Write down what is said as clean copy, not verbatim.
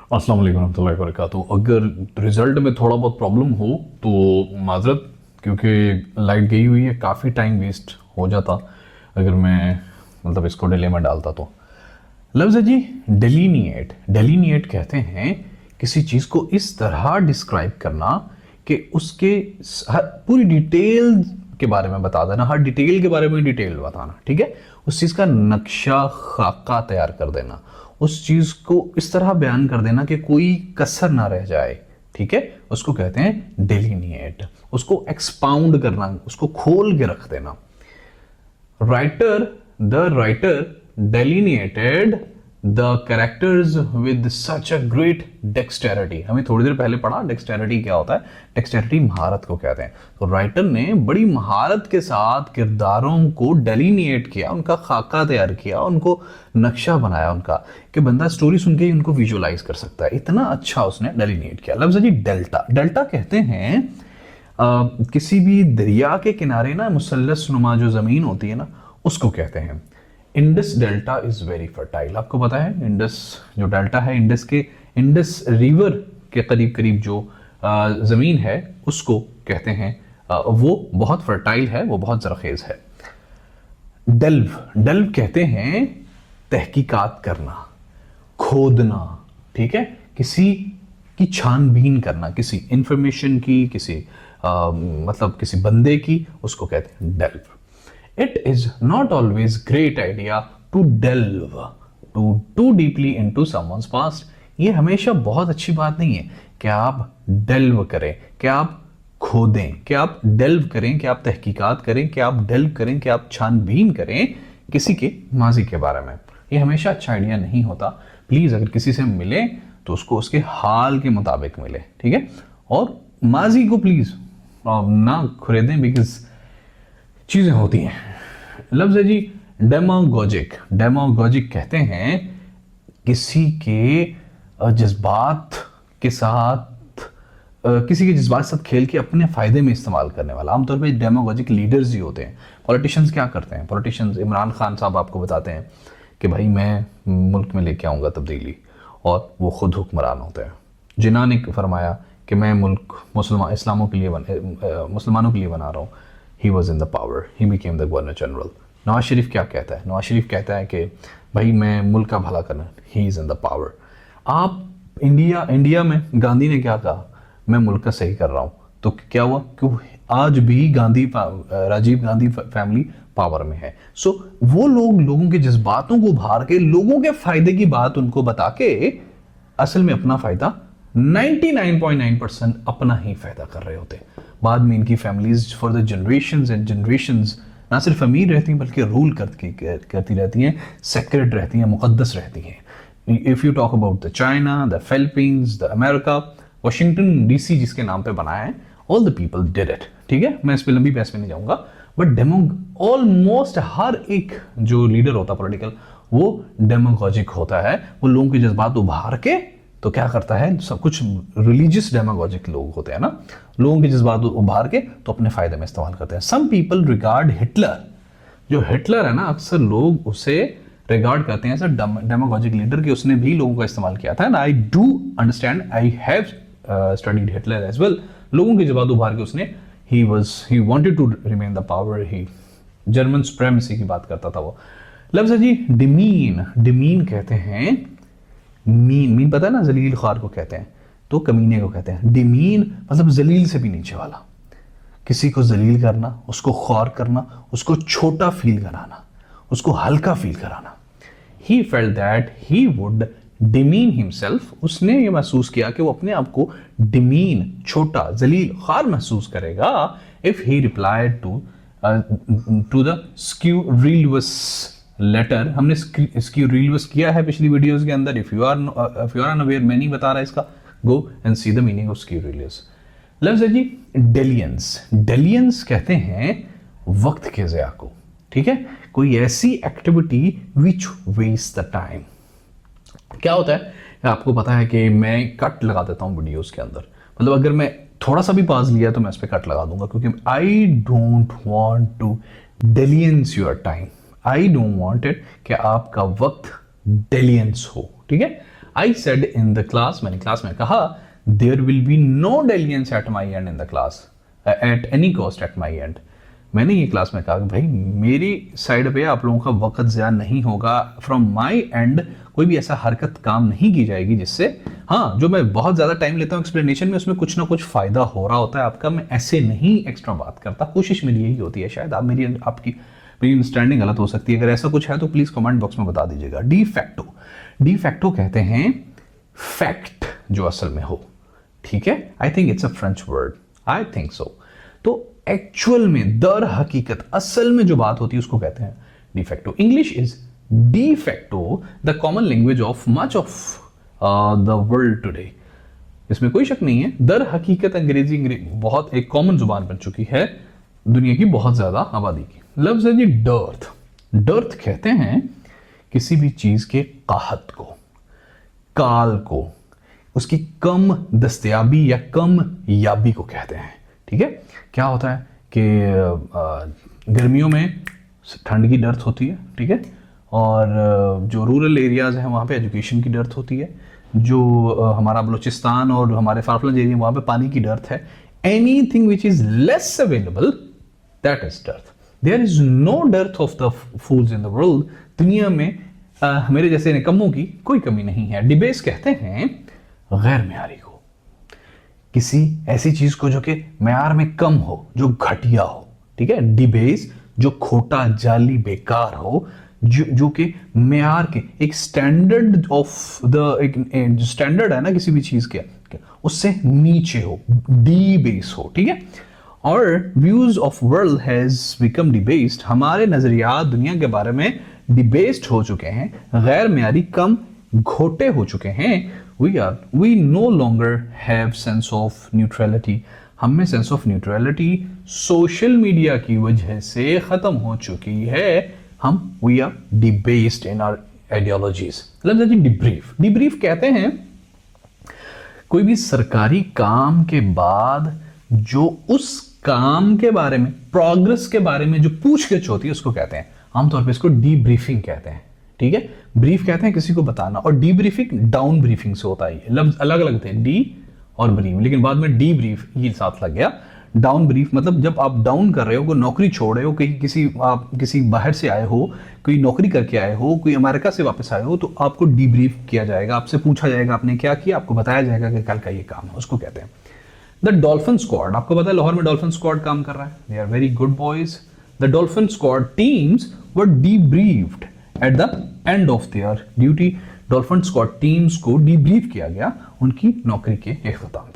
अस्सलाम वालेकुम रहमतुल्लाहि व बरकातुहू। अगर रिजल्ट में थोड़ा बहुत प्रॉब्लम हो तो माजरत, क्योंकि लाइट गई हुई है, काफ़ी टाइम वेस्ट हो जाता अगर मैं मतलब इसको डिले में डालता तो। लफ्ज़ है जी डेलीनिएट। डेलीनिएट कहते हैं किसी चीज़ को इस तरह डिस्क्राइब करना कि उसके पूरी डिटेल के बारे में बता देना, हर डिटेल के बारे में डिटेल बताना, ठीक है। उस चीज़ का नक्शा खाका तैयार कर देना, उस चीज़ को इस तरह बयान कर देना कि कोई कसर ना रह जाए, ठीक है। उसको कहते हैं डेलीनिएट। उसको एक्सपाउंड करना, उसको खोल के रख देना। The writer delineated the characters with such a great dexterity। हमें थोड़ी देर पहले पढ़ा डेक्सटेरिटी क्या होता है। डेक्सटेरिटी महारत को कहते हैं। तो राइटर ने बड़ी महारत के साथ किरदारों को डेलिनिएट किया, उनका खाका तैयार किया, उनको नक्शा बनाया उनका, कि बंदा स्टोरी सुन के ही उनको विजुअलाइज कर सकता है। इतना अच्छा उसने डेलिनिएट किया। लफ्ज़ है जी डेल्टा। डेल्टा कहते हैं किसी भी दरिया के किनारे ना मुसल्लस नुमा जो ज़मीन होती है ना, उसको कहते हैं। Indus delta is very fertile. आपको पता है इंडस जो डेल्टा है, इंडस रिवर के करीब करीब जो ज़मीन है उसको कहते हैं वो बहुत फर्टाइल है, वो बहुत ज़रखेज़ है। डेल्व कहते हैं तहकीकात करना, खोदना, ठीक है। किसी की छानबीन करना, किसी इंफॉर्मेशन की, मतलब किसी बंदे की, उसको कहते हैं delve. It is not always great idea to delve too deeply into someone's past। ये हमेशा बहुत अच्छी बात नहीं है कि आप delve करें, कि आप खोदें, कि आप delve करें, कि आप तहकीकात करें, कि आप delve करें, कि आप छानबीन करें किसी के माजी के बारे में। ये हमेशा अच्छा आइडिया नहीं होता। प्लीज़ अगर किसी से मिले तो उसको उसके हाल के मुताबिक मिले, ठीक है। और माजी को प्लीज़ ना खुरेदें, बिकॉज चीज़ें होती हैं। लफ्ज़ है जी डेमागोजिक। डेमागोजिक कहते हैं किसी के जज्बात के साथ किसी के जज्बात के साथ खेल के अपने फ़ायदे में इस्तेमाल करने वाला। आमतौर पे डेमागोजिक लीडर्स ही होते हैं। पॉलिटिशियंस क्या करते हैं? पॉलिटिशियंस, इमरान खान साहब आपको बताते हैं कि भाई मैं मुल्क में लेके आऊँगा तब्दीली, और वो खुद हुक्मरान होते हैं। जिन्ना ने फरमाया कि मैं मुल्क मुसलमानों के लिए बना रहा हूँ। He was in the power. He became the Governor General। Nawaz Sharif क्या कहता है? नवाज शरीफ कहता है कि भाई मैं मुल्क का भला करना। He is in the power। आप इंडिया में गांधी ने क्या कहा? मैं मुल्क का सही कर रहा हूँ। तो क्या हुआ? क्यों आज भी राजीव गांधी फैमिली पावर में है। सो वो लोगों के जज्बातों को उभार के, लोगों के फायदे की बात उनको बता के, असल में अपना फायदा 99.9% अपना ही फायदा कर रहे होते हैं। बाद में इनकी families for the generations and generations ना सिर्फ अमीर रहती हैं बल्कि रूल करती रहती हैं, सेक्रेट रहती हैं, मुकद्दस रहती हैं। If you talk about the China, the Philippines, the America, Washington DC जिसके नाम पे बनाया है, all the people did it, ठीक है। मैं इस पर लंबी बहस में नहीं जाऊंगा, बट ऑलमोस्ट हर एक जो लीडर होता पॉलिटिकल, वो डेमोगोजिक होता है। वो लोगों के जज्बात उभार के तो क्या करता है, सब कुछ रिलीजियस डेमागोजिक लोग होते हैं ना, लोगों के जज्बात उभार के तो अपने फायदे में इस्तेमाल करते हैं। सम पीपल रिगार्ड हिटलर, जो हिटलर है ना, अक्सर लोग उसे रिगार्ड करते हैं एज डेमागोजिक लीडर, कि उसने भी लोगों का इस्तेमाल किया था। And I do understand, I have studied Hitler as well. लोगों के जज्बात उभार के उसने he wanted to remain the power, he German supremacy की बात करता था वो। लफ्ज़ है जी डिमीन। डिमीन कहते हैं मीन पता है ना, जलील ख्वार को कहते हैं, तो कमीने को कहते हैं। डिमीन मतलब जलील से भी नीचे वाला, किसी को जलील करना, उसको ख्वार करना, उसको छोटा फील कराना, उसको हल्का फील कराना। He felt that he would demean himself. उसने ये महसूस किया कि वो अपने आप को डिमीन, छोटा, जलील, ख्वार महसूस करेगा if he replied to the scurrilous letter. हमने स्क्यूरिलस किया है पिछली वीडियोस के अंदर। इफ यू आर अनअवेयर, मैं नहीं बता रहा इसका, go and see the meaning of scurrilous. लफ्ज़ है जी डेलियंस। डेलियंस कहते हैं वक्त के ज़या को, ठीक है। कोई ऐसी activity which waste the time. क्या होता है, आपको पता है कि मैं कट लगा देता हूँ वीडियोस के अंदर, मतलब अगर मैं थोड़ा सा भी पास लिया तो मैं इस पर कट लगा दूंगा, क्योंकि I don't want to dalliance your time. I don't want it कि आपका वक्त डेलियंस हो, ठीक है। I said in the class, मैंने क्लास में कहा, there will be no dalliance at my end in the class at any cost at my end. मैंने ये क्लास में कहा कि भाई मेरी साइड पे आप लोगों का वक्त ज़्यादा नहीं होगा, फ्रॉम माई एंड कोई भी ऐसा हरकत काम नहीं की जाएगी जिससे, हाँ जो मैं बहुत ज़्यादा टाइम लेता हूँ एक्सप्लेनेशन में, उसमें कुछ ना कुछ फ़ायदा हो रहा होता है आपका, मैं ऐसे नहीं एक्स्ट्रा बात करता। कोशिश मेरी यही होती है, शायद आप मेरी अंडरस्टैंडिंग गलत हो सकती है, अगर ऐसा कुछ है तो प्लीज़ कमेंट बॉक्स में बता दीजिएगा। डी फैक्टो, डी फैक्टो कहते हैं फैक्ट जो असल में हो, ठीक है। I think it's a French word, I think so. तो एक्चुअल में, दर हकीकत, असल में जो बात होती है उसको कहते हैं de facto. English is de facto the common language of much of the world today. इसमें कोई शक नहीं है, दर हकीकत अंग्रेजी बहुत एक कॉमन जुबान बन चुकी है दुनिया की बहुत ज्यादा आबादी की। लफ्ज है जी डर्थ। डर्थ कहते हैं किसी भी चीज के काहत को, काल को, उसकी कम दस्तयाबी या कम याबी को कहते हैं, ठीक है। क्या होता है कि गर्मियों में ठंड की डर्थ होती है, ठीक है, और जो रूरल एरियाज हैं वहाँ पे एजुकेशन की डर्थ होती है, जो हमारा बलूचिस्तान और हमारे फारफलंज एरिया वहाँ पे पानी की डर्थ है। Anything which is less available, that is dearth. There is no dearth of the foods in the world. दुनिया में मेरे जैसे निकम्मों की कोई कमी नहीं है। डिबेस कहते हैं गैर मेयारी को, किसी ऐसी चीज को जो कि मेयार में कम हो, जो घटिया हो, ठीक है। डिबेस जो खोटा, जाली, बेकार हो, जो कि मेयार के एक स्टैंडर्ड ऑफ द, एक स्टैंडर्ड है ना किसी भी चीज के, उससे नीचे हो, डिबेस हो, ठीक है। और views of world has become debased. हमारे नजरियात दुनिया के बारे में डिबेस्ड हो चुके हैं, गैर मेयारी, कम, घोटे हो चुके हैं। we no longer have sense of neutrality। हम में sense of neutrality social media की वजह से खत्म हो चुकी है। हम we are debased in our ideologies। मतलब डिब्रीफ, डिब्रीफ कहते हैं कोई भी सरकारी काम के बाद जो उस काम के बारे में, प्रोग्रेस के बारे में जो पूछगिछ होती है उसको कहते हैं, आमतौर पर इसको डीब्रीफिंग कहते हैं, ठीक है। ब्रीफ कहते हैं किसी को बताना, और डीब्रीफिंग डाउन ब्रीफिंग से होता है। लफ्ज अलग अलग थे, डी और ब्रीफ, लेकिन बाद में डी ब्रीफ ये साथ लग गया। डाउन ब्रीफ मतलब जब आप डाउन कर रहे हो, कोई नौकरी छोड़ रहे हो, कहीं आप किसी बाहर से आए हो, कोई नौकरी करके आए हो, कोई अमेरिका से वापस आए हो, तो आपको डीब्रीफ किया जाएगा, आपसे पूछा जाएगा आपने क्या किया, आपको बताया जाएगा कि कल का ये काम है, उसको कहते हैं। द डॉल्फिन स्क्वाड, आपको पता है लाहौर में डॉल्फिन स्क्वाड काम कर रहा है, they are very good boys. The dolphin squad teams were debriefed at the end of their duty. Dolphin squad teams को डीब्रीफ किया गया उनकी नौकरी के इख्तिताम